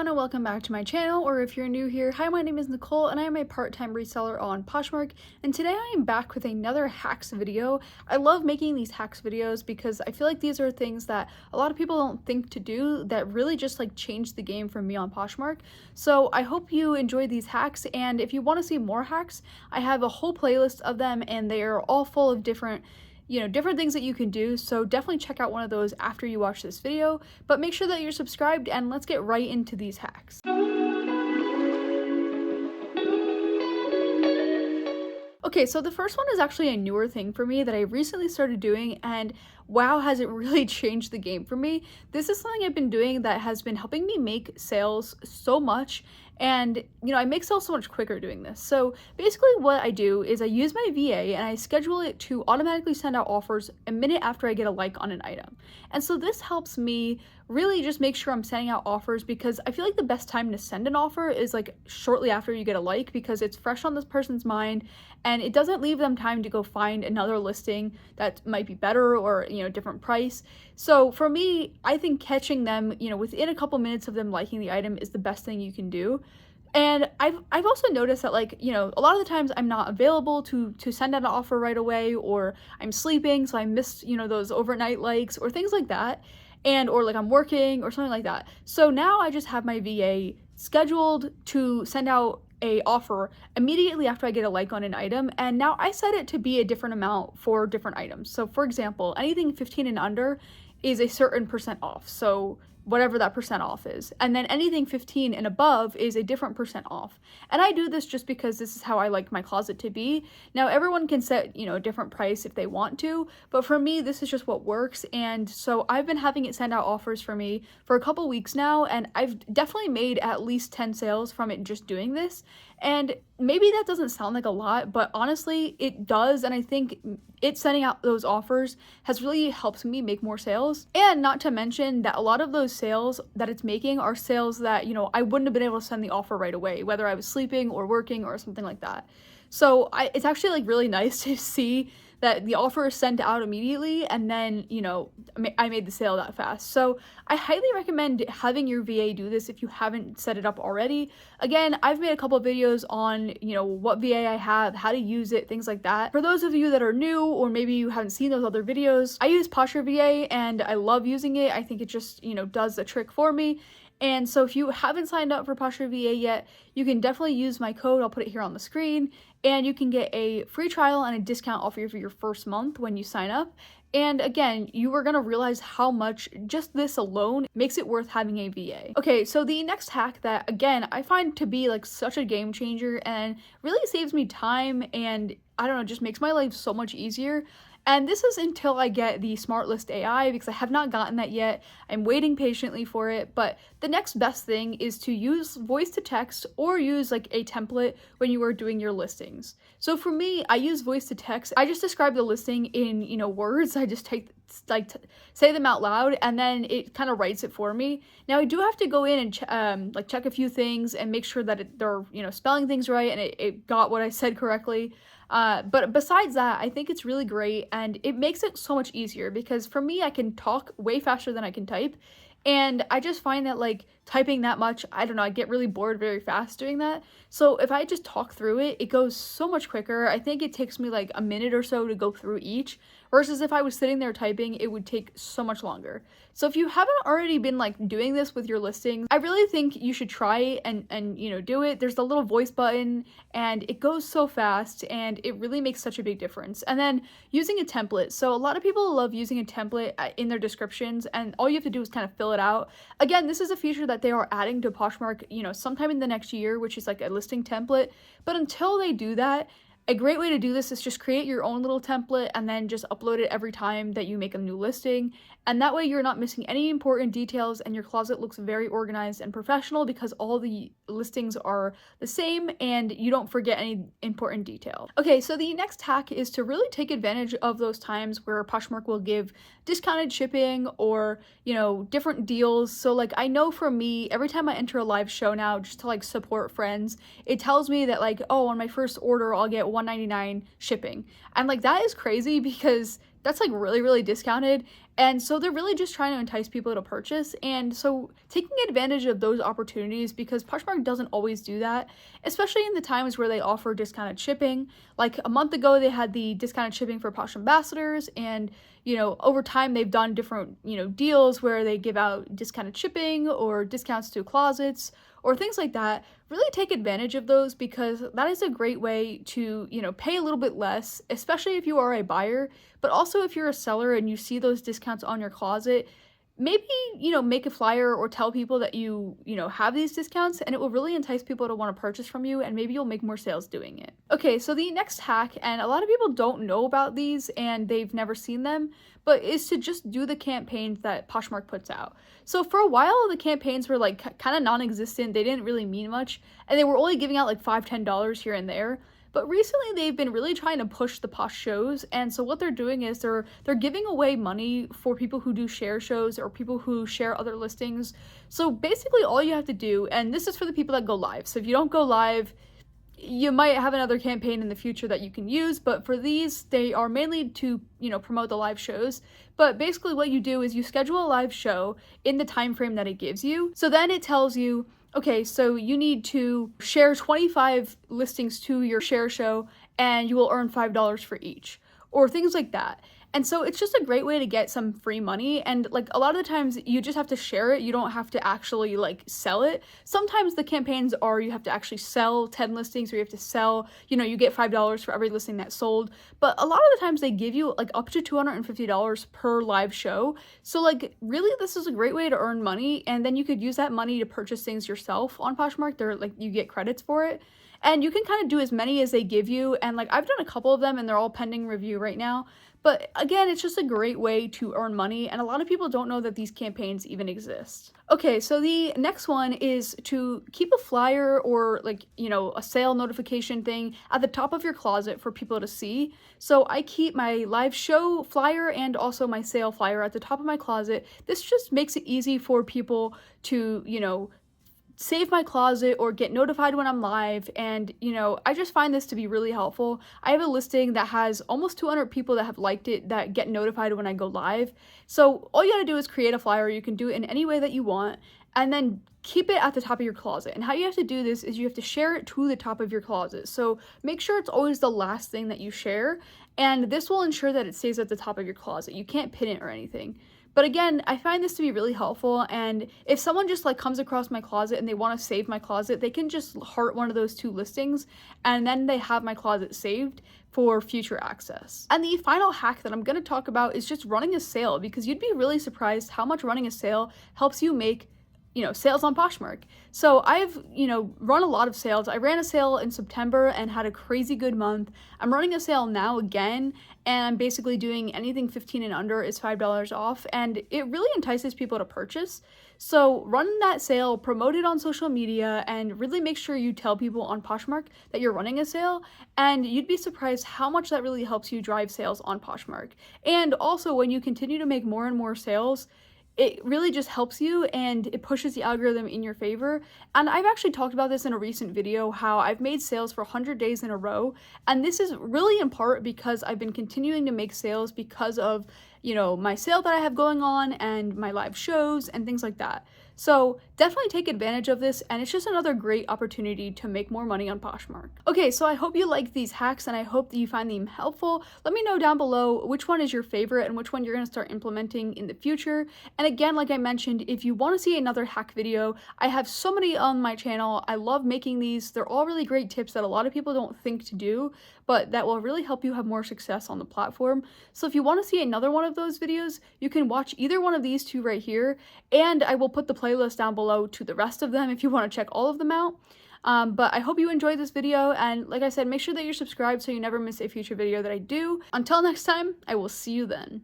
everyone and welcome back to my channel, or if you're new here, hi, my name is Nicole and I am a part-time reseller on Poshmark, and today I am back with another hacks video. I love making these hacks videos because I feel like these are things that a lot of people don't think to do that really just like change the game for me on Poshmark. So I hope you enjoy these hacks, and if you want to see more hacks, I have a whole playlist of them and they are all full of different things that you can do, so definitely check out one of those after you watch this video, but make sure that you're subscribed and let's get right into these hacks. Okay, so the first one is actually a newer thing for me that I recently started doing, and wow, has it really changed the game for me. This is something I've been doing that has been helping me make sales so much, and I make sales so much quicker doing this. So basically what I do is I use my VA and I schedule it to automatically send out offers a minute after I get a like on an item. And so this helps me really just make sure I'm sending out offers, because I feel like the best time to send an offer is like shortly after you get a like, because it's fresh on this person's mind and it doesn't leave them time to go find another listing that might be better or different price. So for me, I think catching them within a couple minutes of them liking the item is the best thing you can do. And I've also noticed that a lot of the times I'm not available to send out an offer right away, or I'm sleeping so I missed those overnight likes or things like that, or like I'm working or something like that. So now I just have my VA scheduled to send out a offer immediately after I get a like on an item, and now I set it to be a different amount for different items. So for example, anything 15 and under is a certain percent off, so whatever that percent off is, and then anything 15 and above is a different percent off. And I do this just because this is how I like my closet to be. Now everyone can set a different price if they want to, but for me this is just what works. And so I've been having it send out offers for me for a couple weeks now, and I've definitely made at least 10 sales from it just doing this. And maybe that doesn't sound like a lot, but honestly it does, and I think it sending out those offers has really helped me make more sales. And not to mention that a lot of those sales that it's making are sales that I wouldn't have been able to send the offer right away, whether I was sleeping or working or something like that. So it's actually like really nice to see that the offer is sent out immediately, and then I made the sale that fast. So I highly recommend having your VA do this if you haven't set it up already. Again, I've made a couple of videos on what VA I have, how to use it, things like that. For those of you that are new, or maybe you haven't seen those other videos, I use Posture VA and I love using it. I think it just does the trick for me. And so if you haven't signed up for Posture VA yet, you can definitely use my code. I'll put it here on the screen, and you can get a free trial and a discount off for your first month when you sign up. And again, you are going to realize how much just this alone makes it worth having a VA. Okay, so the next hack that, again, I find to be like such a game changer and really saves me time, and I don't know, just makes my life so much easier. And this is until I get the Smart List AI, because I have not gotten that yet. I'm waiting patiently for it, but the next best thing is to use voice to text or use like a template when you are doing your listings. So for me, I use voice to text. I just describe the listing in, words. I just say them out loud, and then it kind of writes it for me. Now I do have to go in and check a few things and make sure that they're spelling things right and it got what I said correctly. But besides that, I think it's really great, and it makes it so much easier, because for me, I can talk way faster than I can type. And I just find that like typing that much, I don't know, I get really bored very fast doing that. So if I just talk through it, it goes so much quicker. I think it takes me like a minute or so to go through each, versus if I was sitting there typing, it would take so much longer. So if you haven't already been like doing this with your listings, I really think you should try it and do it. There's the little voice button and it goes so fast, and it really makes such a big difference. And then using a template. So a lot of people love using a template in their descriptions, and all you have to do is kind of fill it out. Again, this is a feature that they are adding to Poshmark, sometime in the next year, which is like a listing template. But until they do that, a great way to do this is just create your own little template and then just upload it every time that you make a new listing. And that way you're not missing any important details, and your closet looks very organized and professional because all the listings are the same and you don't forget any important detail. Okay, so the next hack is to really take advantage of those times where Poshmark will give discounted shipping or, different deals. So like I know for me, every time I enter a live show now, just to like support friends, it tells me that like, oh, on my first order, I'll get $1.99 shipping. And like that is crazy, because that's like really, really discounted. And so they're really just trying to entice people to purchase. And so taking advantage of those opportunities, because Poshmark doesn't always do that, especially in the times where they offer discounted shipping. Like a month ago, they had the discounted shipping for Posh ambassadors. And, over time, they've done different, deals where they give out discounted shipping or discounts to closets or things like that. Really take advantage of those, because that is a great way to, pay a little bit less, especially if you are a buyer, but also if you're a seller and you see those discounts on your closet. Maybe, make a flyer or tell people that you have these discounts, and it will really entice people to want to purchase from you, and maybe you'll make more sales doing it. Okay, so the next hack, and a lot of people don't know about these and they've never seen them, but is to just do the campaigns that Poshmark puts out. So for a while, the campaigns were like kind of non-existent. They didn't really mean much, and they were only giving out like $5-10 here and there. But recently they've been really trying to push the Posh shows, and so what they're doing is they're giving away money for people who do share shows or people who share other listings. So basically all you have to do, and this is for the people that go live. So if you don't go live, you might have another campaign in the future that you can use, but for these, they are mainly to, promote the live shows. But basically what you do is you schedule a live show in the time frame that it gives you. So then it tells you, okay, so you need to share 25 listings to your share show and you will earn $5 for each, or things like that. And so it's just a great way to get some free money. And like a lot of the times you just have to share it. You don't have to actually like sell it. Sometimes the campaigns are you have to actually sell 10 listings, or you have to sell, you get $5 for every listing that's sold. But a lot of the times they give you like up to $250 per live show. So like really this is a great way to earn money. And then you could use that money to purchase things yourself on Poshmark. They're like, you get credits for it. And you can kind of do as many as they give you. And like I've done a couple of them and they're all pending review right now. But again, it's just a great way to earn money, and a lot of people don't know that these campaigns even exist. Okay, so the next one is to keep a flyer or like, a sale notification thing at the top of your closet for people to see. So I keep my live show flyer and also my sale flyer at the top of my closet. This just makes it easy for people to, save my closet or get notified when I'm live. And I just find this to be really helpful. I have a listing that has almost 200 people that have liked it that get notified when I go live. So all you gotta do is create a flyer. You can do it in any way that you want, and then keep it at the top of your closet. And how you have to do this is you have to share it to the top of your closet. So make sure it's always the last thing that you share, and this will ensure that it stays at the top of your closet. You can't pin it or anything. But again, I find this to be really helpful, and if someone just like comes across my closet and they want to save my closet, they can just heart one of those 2 listings, and then they have my closet saved for future access. And the final hack that I'm going to talk about is just running a sale, because you'd be really surprised how much running a sale helps you make sales on Poshmark. So I've, run a lot of sales. I ran a sale in September and had a crazy good month. I'm running a sale now again, and I'm basically doing anything 15 and under is $5 off, and it really entices people to purchase. So run that sale, promote it on social media, and really make sure you tell people on Poshmark that you're running a sale, and you'd be surprised how much that really helps you drive sales on Poshmark. And also, when you continue to make more and more sales, it really just helps you and it pushes the algorithm in your favor. And I've actually talked about this in a recent video, how I've made sales for 100 days in a row. And this is really in part because I've been continuing to make sales because of, my sale that I have going on and my live shows and things like that. So definitely take advantage of this, and it's just another great opportunity to make more money on Poshmark. Okay, so I hope you liked these hacks and I hope that you find them helpful. Let me know down below which one is your favorite and which one you're going to start implementing in the future. And again, like I mentioned, if you want to see another hack video, I have so many on my channel. I love making these. They're all really great tips that a lot of people don't think to do, but that will really help you have more success on the platform. So if you want to see another one of those videos, you can watch either one of these 2 right here, and I will put the playlist down below to the rest of them if you want to check all of them out. But I hope you enjoyed this video, and like I said, make sure that you're subscribed so you never miss a future video that I do. Until next time, I will see you then.